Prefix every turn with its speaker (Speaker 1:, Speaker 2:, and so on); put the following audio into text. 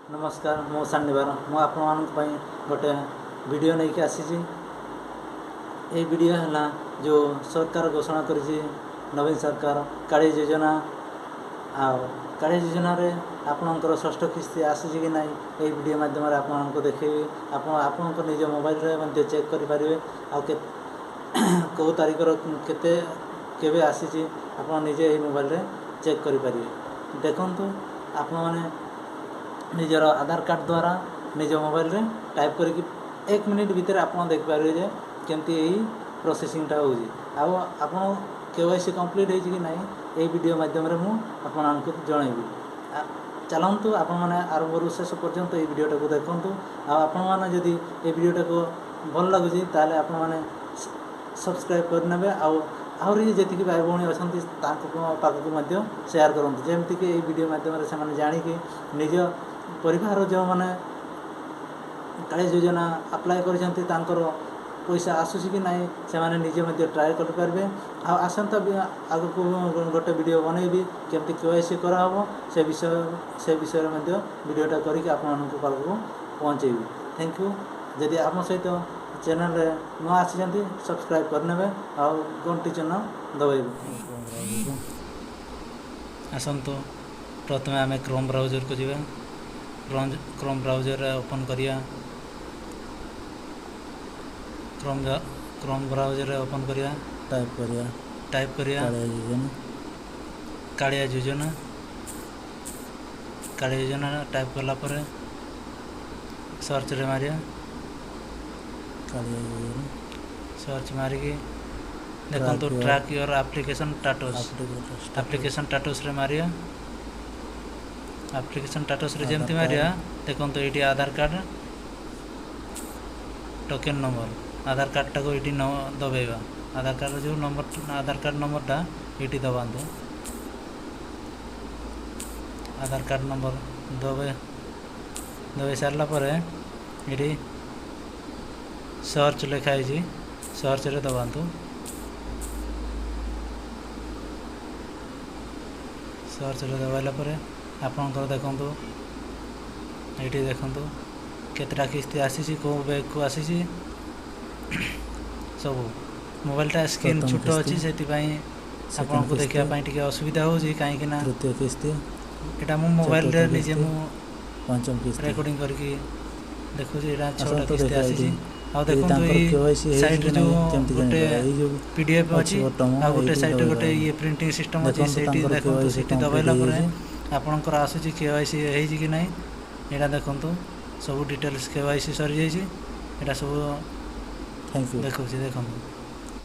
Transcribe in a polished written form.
Speaker 1: नमस्कार मो शानिवार मु आपण गोटे वीडियो नहीं आसी वीडियो है जो सरकार घोषणा कर नवीन सरकार काली योजना काली योजना रे आपणकर षष्ठ किस्ती आसी कि ना ये वीडियो माध्यम आपको देखेबी आप निज मोबाइल रे चेक करें कौ तारीख केते केवे आसी आप निजे मोबाइल रे चेक करें देखु आपण मैंने निजर आधार कार्ड द्वारा निज मोबाइल रे टाइप करके 1 मिनिट भितर आप देखिपारे केमती यही प्रोसेसिंगटा हो केवाईसी कंप्लीट हो कि नहीं ये वीडियो माध्यम रे मुझे जनइबी चलतु आपण मैंने आरंभ शेष पर्यंत ये वीडियोटा को देखु आपने जदि ये वीडियोटा को भल लगुच ताले आपण मैंने सब्सक्राइब करने आहरी जी भाई भौणी अच्छा पाखक सेयार करूँ जमीक ये वीडियो माध्यम से जाणिकी निज परिवार जो मैंने काली योजना अप्लाई कर पैसा आसूसी कि नहीं से निजे ट्राए करें आसंता आग को गोटे वीडियो बनईबी केमती केवाईसी कराहब से विषय वीडियोटा करके आपको पहुँचेबी। Thank you. जदि आप सहित चैनल रे न आसी सब्सक्राइब करने घंटी चिन्ह दबाइबे। आसतु प्रथम आम क्रोम ब्राउजर को जावा क्रोम ब्राउजर ओपन करिया क्रोम ब्राउजर ओपन करिया टाइप करिया कालिया योजना टाइप कला पर सर्च रे मारिया सर्च मारिकी देखो ट्रैक योर एप्लिकेशन स्टेटस रे मारिया एप्लिकेशन स्टेटस रे जेमती मारिया देखो ये आधार कार्ड टोकन नंबर आधार कार्ड टाक ये दबाइबा आधार कार्ड जो नंबर आधार कार्ड नंबरटा ये दबातु आधार कार्ड नंबर दबाई सारा पर ये सर्च लिखाई सर्च रे दबातु सर्च रे दबाइला पर आपणकर देखु ये देखु केतटा किस्ती आसी कौ बैग को आसी सब मोबाइलटा स्क्रीन छोट अच्छी से आपको देखापी टे असुविधा हो कहीं तृतीय किस्ती यहाँ मो मोबाइल रे निजे पंचम किस्ती रेकर्डिंग करके देखो यहाँ 6टा किस्ती आसी साइड जो गोटे पीडीएफ अच्छी गोटे साइड गोटे ये प्रिंटिंग सिस्टम अच्छी से देखो से दबाइला आपणकर आसूँ केवाईसी है कि नहीं यहाँ देखु सब डिटेल्स केवाईसी सरी जाइए सब देखो।